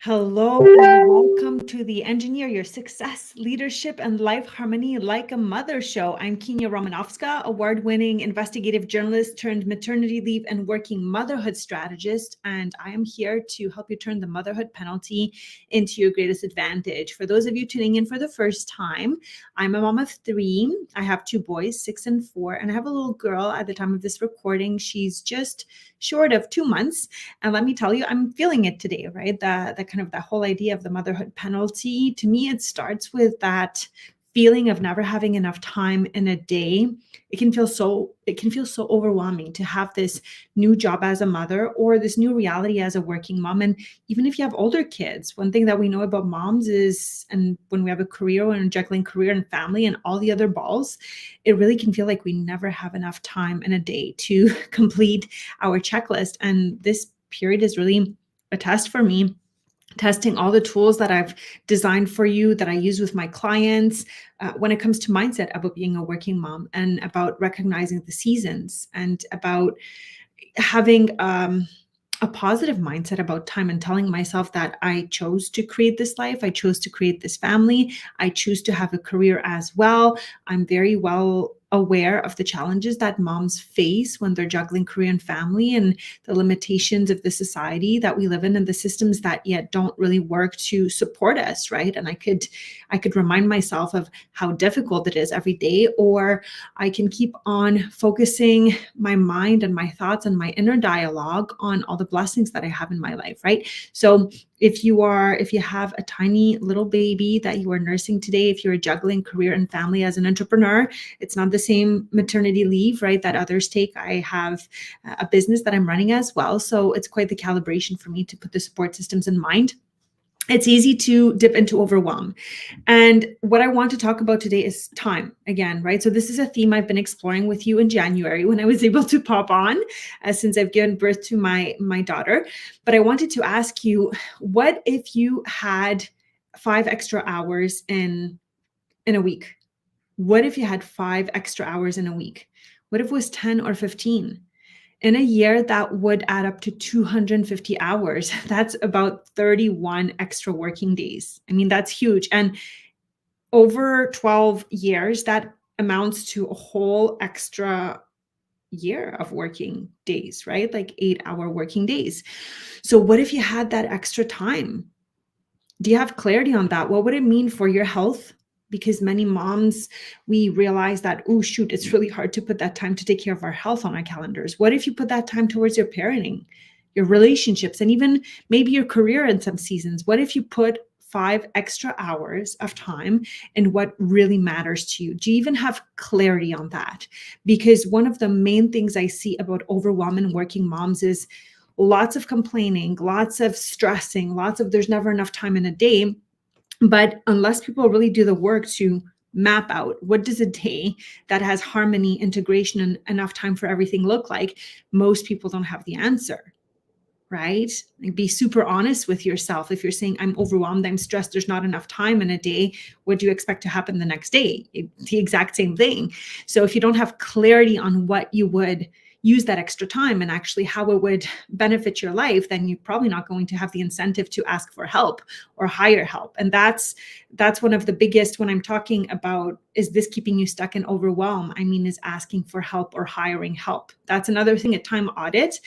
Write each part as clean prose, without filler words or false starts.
Hello and welcome to the Engineer Your Success, Leadership, and Life Harmony Like a Mother show. I'm Kenya Romanovska, award-winning investigative journalist turned maternity leave and working motherhood strategist, and I am here to help you turn the motherhood penalty into your greatest advantage. For those of you tuning in for the first time, I'm a mom of three. I have two boys, 6 and 4, and I have a little girl at the time of this recording. She's just short of 2 months. And let me tell you, I'm feeling it today, right? The kind of the whole idea of the motherhood penalty. To me, it starts with that feeling of never having enough time in a day. It can feel so overwhelming to have this new job as a mother or this new reality as a working mom. And even if you have older kids, one thing that we know about moms is, and when we have a career and juggling career and family and all the other balls, it really can feel like we never have enough time in a day to complete our checklist. And this period is really a test for me, testing all the tools that I've designed for you that I use with my clients when it comes to mindset about being a working mom and about recognizing the seasons and about having a positive mindset about time and telling myself that I chose to create this life. I chose to create this family. I choose to have a career as well. I'm very well aware of the challenges that moms face when they're juggling career and family and the limitations of the society that we live in and the systems that yet don't really work to support us, right? And I could remind myself of how difficult it is every day, or I can keep on focusing my mind and my thoughts and my inner dialogue on all the blessings that I have in my life, right? So if you have a tiny little baby that you are nursing today, if you're juggling career and family as an entrepreneur, it's not the same maternity leave, right, that others take. I have a business that I'm running as well. So it's quite the calibration for me to put the support systems in mind. It's easy to dip into overwhelm. And what I want to talk about today is time again, right? So this is a theme I've been exploring with you in January when I was able to pop on since I've given birth to my daughter. But I wanted to ask you, what if you had 5 extra hours in a week? What if you had 5 extra hours in a week? What if it was 10 or 15? In a year, that would add up to 250 hours. That's about 31 extra working days. I mean, that's huge. And over 12 years, that amounts to a whole extra year of working days, right? Like 8-hour working days. So what if you had that extra time? Do you have clarity on that? What would it mean for your health? Because many moms, we realize that, oh, shoot, it's really hard to put that time to take care of our health on our calendars. What if you put that time towards your parenting, your relationships, and even maybe your career in some seasons? What if you put 5 extra hours of time in what really matters to you? Do you even have clarity on that? Because one of the main things I see about overwhelming working moms is lots of complaining, lots of stressing, lots of there's never enough time in a day. But unless people really do the work to map out what does a day that has harmony, integration, and enough time for everything look like, most people don't have the answer, right? Like, be super honest with yourself. If you're saying, I'm overwhelmed, I'm stressed, there's not enough time in a day, what do you expect to happen the next day? The exact same thing. So if you don't have clarity on what you would use that extra time and actually how it would benefit your life, then you're probably not going to have the incentive to ask for help or hire help. And that's one of the biggest, when I'm talking about, is this keeping you stuck in overwhelm? I mean, is asking for help or hiring help. That's another thing, a time audit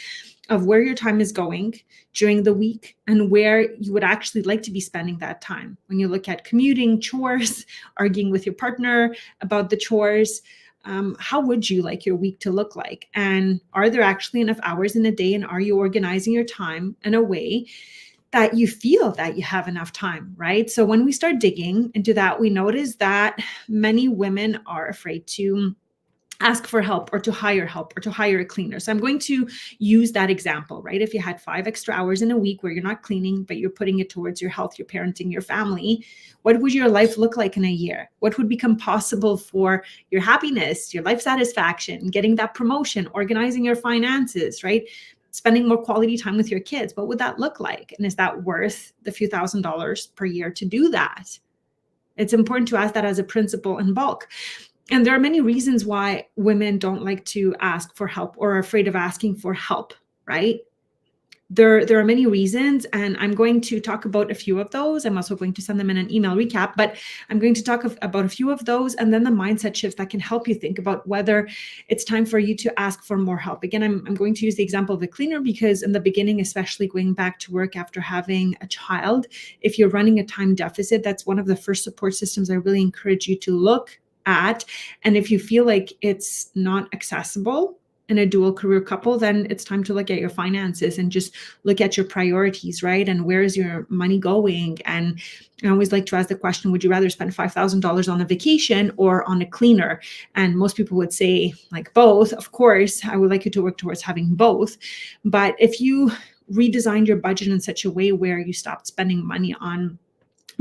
of where your time is going during the week and where you would actually like to be spending that time. When you look at commuting, chores, arguing with your partner about the chores, how would you like your week to look like? And are there actually enough hours in a day? And are you organizing your time in a way that you feel that you have enough time, right? So when we start digging into that, we notice that many women are afraid to ask for help or to hire a cleaner. So I'm going to use that example, right? If you had 5 extra hours in a week where you're not cleaning, but you're putting it towards your health, your parenting, your family, what would your life look like in a year? What would become possible for your happiness, your life satisfaction, getting that promotion, organizing your finances, right? Spending more quality time with your kids. What would that look like? And is that worth the few $1,000s per year to do that? It's important to ask that as a principle in bulk. And there are many reasons why women don't like to ask for help or are afraid of asking for help, right? There are many reasons, and I'm going to talk about a few of those. I'm also going to send them in an email recap, but I'm going to talk about a few of those, and then the mindset shifts that can help you think about whether it's time for you to ask for more help. Again, I'm going to use the example of a cleaner because in the beginning, especially going back to work after having a child, if you're running a time deficit, that's one of the first support systems I really encourage you to look at. And if you feel like it's not accessible in a dual career couple, then it's time to look at your finances and just look at your priorities, right? And where is your money going? And I always like to ask the question, would you rather spend $5,000 on a vacation or on a cleaner? And most people would say like both. Of course, I would like you to work towards having both. But if you redesigned your budget in such a way where you stopped spending money on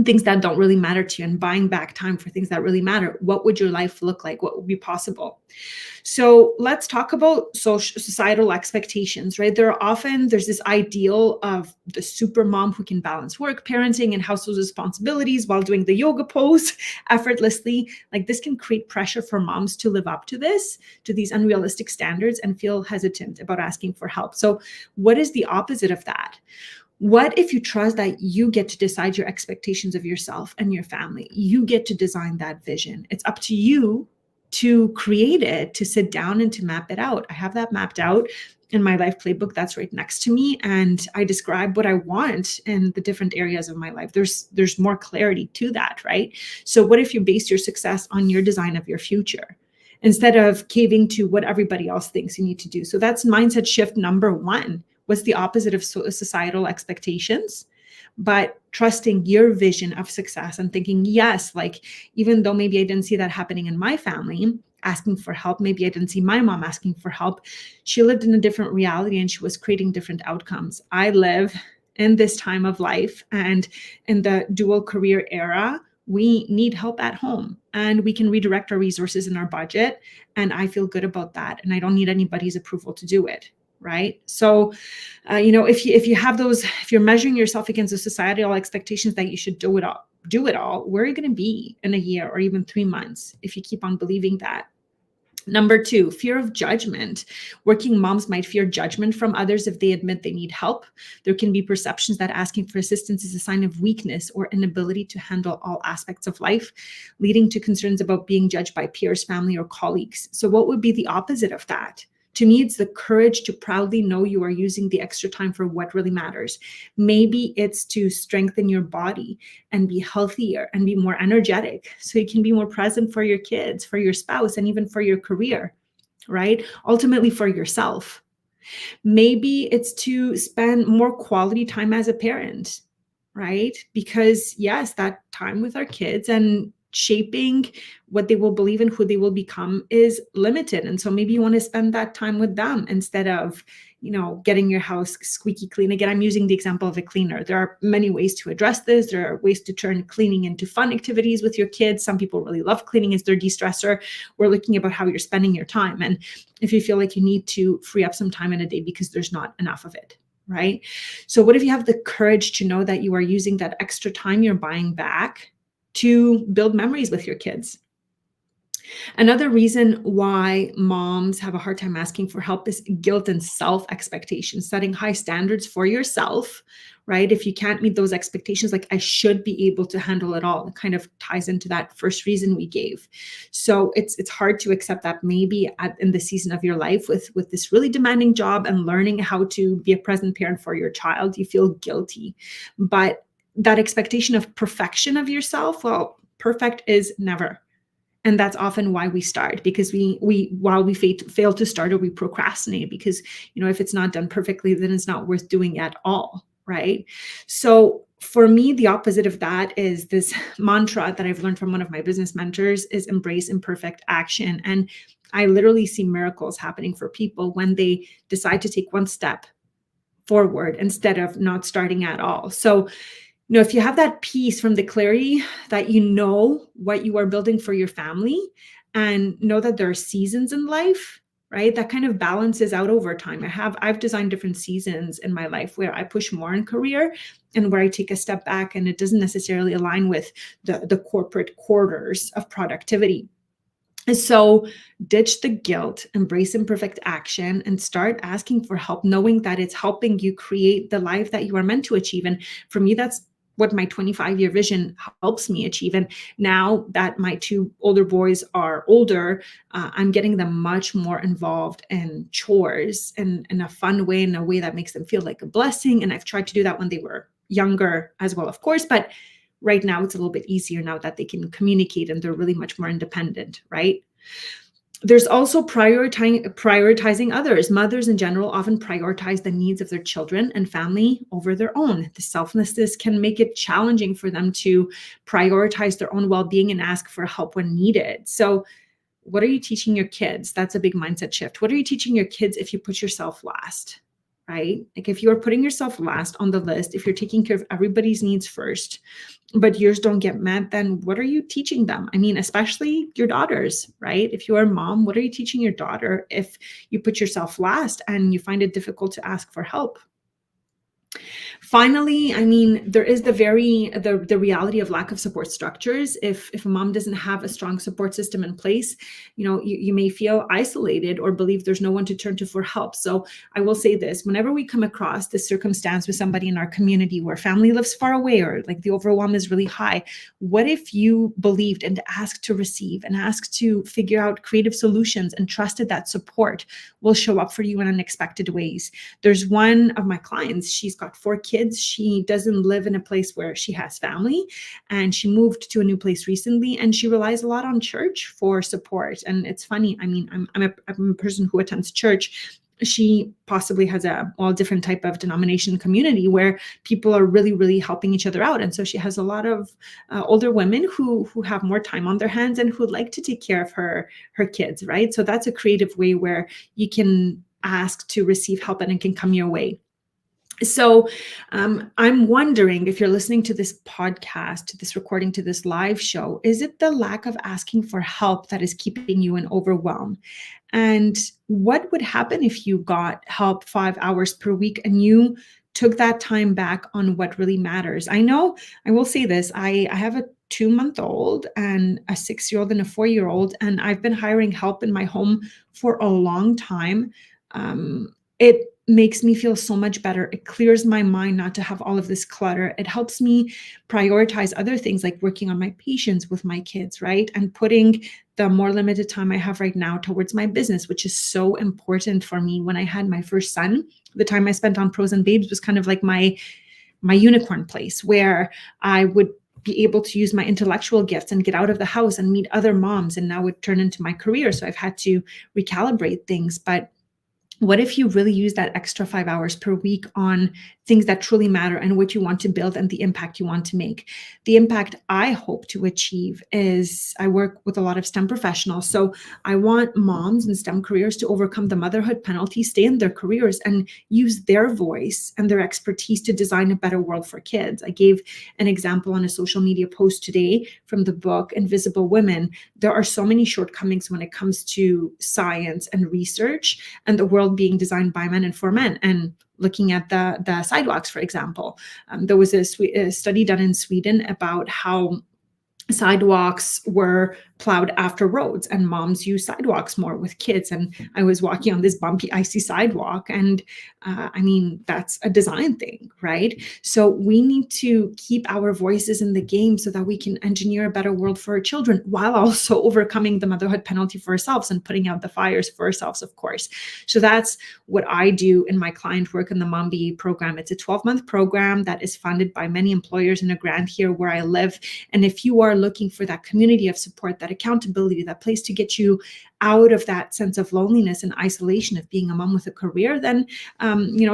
things that don't really matter to you and buying back time for things that really matter, what would your life look like? What would be possible? So let's talk about societal expectations, right? There's this ideal of the super mom who can balance work, parenting, and household responsibilities while doing the yoga pose effortlessly. Like this can create pressure for moms to live up to these unrealistic standards and feel hesitant about asking for help. So what is the opposite of that? What if you trust that you get to decide your expectations of yourself and your family? You get to design that vision. It's up to you to create it, to sit down and to map it out. I have that mapped out in my life playbook that's right next to me. And I describe what I want in the different areas of my life. There's more clarity to that, right? So what if you base your success on your design of your future instead of caving to what everybody else thinks you need to do? So that's mindset shift number one. What's the opposite of societal expectations? But trusting your vision of success and thinking, yes, like, even though maybe I didn't see that happening in my family, asking for help, maybe I didn't see my mom asking for help. She lived in a different reality and she was creating different outcomes. I live in this time of life, and in the dual career era, we need help at home and we can redirect our resources in our budget. And I feel good about that. And I don't need anybody's approval to do it. Right. So, if you're measuring yourself against the societal expectations that you should do it all, where are you going to be in a year or even 3 months if you keep on believing that? Number two, fear of judgment. Working moms might fear judgment from others if they admit they need help. There can be perceptions that asking for assistance is a sign of weakness or inability to handle all aspects of life, leading to concerns about being judged by peers, family, or colleagues. So what would be the opposite of that? To me, it's the courage to proudly know you are using the extra time for what really matters. Maybe it's to strengthen your body and be healthier and be more energetic so you can be more present for your kids, for your spouse, and even for your career, right? Ultimately for yourself. Maybe it's to spend more quality time as a parent, right? Because yes, that time with our kids and shaping what they will believe and who they will become is limited. And so maybe you want to spend that time with them instead of, getting your house squeaky clean. Again, I'm using the example of a cleaner. There are many ways to address this. There are ways to turn cleaning into fun activities with your kids. Some people really love cleaning as their de-stressor. We're looking about how you're spending your time. And if you feel like you need to free up some time in a day because there's not enough of it. Right? So what if you have the courage to know that you are using that extra time you're buying back to build memories with your kids? Another reason why moms have a hard time asking for help is guilt and self-expectations, setting high standards for yourself, right? If you can't meet those expectations, like I should be able to handle it all, it kind of ties into that first reason we gave. So it's hard to accept that maybe in the season of your life with this really demanding job and learning how to be a present parent for your child, you feel guilty. But that expectation of perfection of yourself, well, perfect is never. And that's often why we start, because while we fail to start, or we procrastinate because, if it's not done perfectly, then it's not worth doing at all, right? So for me, the opposite of that is this mantra that I've learned from one of my business mentors is embrace imperfect action. And I literally see miracles happening for people when they decide to take one step forward instead of not starting at all. So if you have that peace from the clarity that you know what you are building for your family and know that there are seasons in life, right? That kind of balances out over time. I've designed different seasons in my life where I push more in career and where I take a step back, and it doesn't necessarily align with the corporate quarters of productivity. So ditch the guilt, embrace imperfect action, and start asking for help, knowing that it's helping you create the life that you are meant to achieve. And for me, that's what my 25-year vision helps me achieve. And now that my two older boys are older, I'm getting them much more involved in chores in a fun way, in a way that makes them feel like a blessing. And I've tried to do that when they were younger as well, of course, but right now it's a little bit easier now that they can communicate and they're really much more independent, right? There's also prioritizing others. Mothers in general often prioritize the needs of their children and family over their own. The selflessness can make it challenging for them to prioritize their own well-being and ask for help when needed. So what are you teaching your kids? That's a big mindset shift. What are you teaching your kids if you put yourself last, right? Like if you're putting yourself last on the list, if you're taking care of everybody's needs first, but yours don't get met, then what are you teaching them? I mean, especially your daughters, right? If you're a mom, what are you teaching your daughter if you put yourself last and you find it difficult to ask for help? Finally, I mean, there is the reality of lack of support structures. If a mom doesn't have a strong support system in place, you may feel isolated or believe there's no one to turn to for help. So I will say this: whenever we come across this circumstance with somebody in our community where family lives far away or like the overwhelm is really high, what if you believed and asked to receive and asked to figure out creative solutions and trusted that support will show up for you in unexpected ways? There's one of my clients, she's got 4 kids. She doesn't live in a place where she has family, and she moved to a new place recently, and she relies a lot on church for support. And it's funny, I mean, I'm a person who attends church. She possibly has a all different type of denomination community where people are really, really helping each other out. And so she has a lot of older women who have more time on their hands and who'd like to take care of her kids, right? So that's a creative way where you can ask to receive help and it can come your way. So I'm wondering, if you're listening to this podcast, to this recording, to this live show, is it the lack of asking for help that is keeping you in overwhelm? And what would happen if you got help 5 hours per week and you took that time back on what really matters? I know, I will say this, I have a 2-month-old and a 6-year-old and a 4-year-old, and I've been hiring help in my home for a long time. It makes me feel so much better. It clears my mind not to have all of this clutter. It helps me prioritize other things like working on my patience with my kids, right? And putting the more limited time I have right now towards my business, which is so important for me. When I had my first son, the time I spent on Pros and Babes was kind of like my unicorn place where I would be able to use my intellectual gifts and get out of the house and meet other moms. And now it turned into my career. So I've had to recalibrate things. But what if you really use that extra 5 hours per week on things that truly matter and what you want to build and the impact you want to make? The impact I hope to achieve is, I work with a lot of STEM professionals. So I want moms in STEM careers to overcome the motherhood penalty, stay in their careers, and use their voice and their expertise to design a better world for kids. I gave an example on a social media post today from the book Invisible Women. There are so many shortcomings when it comes to science and research and the world being designed by men and for men. And looking at the sidewalks, for example, there was a study done in Sweden about how sidewalks were plowed after roads and moms use sidewalks more with kids. And I was walking on this bumpy, icy sidewalk. And I mean, that's a design thing, right? So we need to keep our voices in the game so that we can engineer a better world for our children while also overcoming the motherhood penalty for ourselves and putting out the fires for ourselves, of course. So that's what I do in my client work in the Mom BA program. It's a 12-month program that is funded by many employers in a grant here where I live. And if you are looking for that community of support, that accountability, that place to get you out of that sense of loneliness and isolation of being a mom with a career, then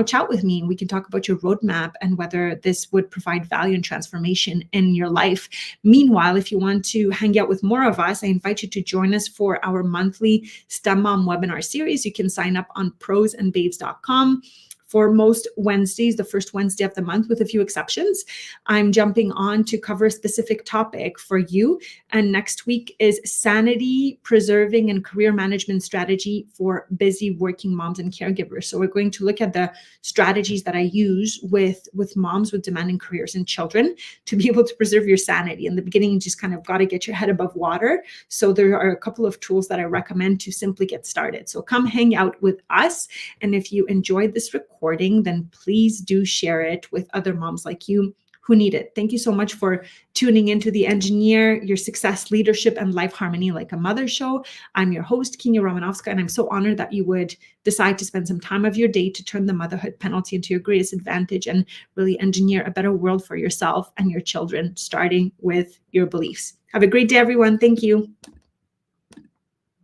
chat with me and we can talk about your roadmap and whether this would provide value and transformation in your life. Meanwhile, if you want to hang out with more of us, I invite you to join us for our monthly STEM Mom webinar series. You can sign up on prosandbabes.com for most Wednesdays, the first Wednesday of the month, with a few exceptions, I'm jumping on to cover a specific topic for you. And next week is sanity preserving and career management strategy for busy working moms and caregivers. So we're going to look at the strategies that I use with moms with demanding careers and children to be able to preserve your sanity. In the beginning, you just kind of got to get your head above water. So there are a couple of tools that I recommend to simply get started. So come hang out with us. And if you enjoyed this recording, then please do share it with other moms like you who need it. Thank you so much for tuning into the Engineer Your Success, Leadership, and Life Harmony Like a Mother show. I'm your host, Kenya Romanovska, and I'm so honored that you would decide to spend some time of your day to turn the motherhood penalty into your greatest advantage and really engineer a better world for yourself and your children, starting with your beliefs. Have a great day, everyone. Thank you.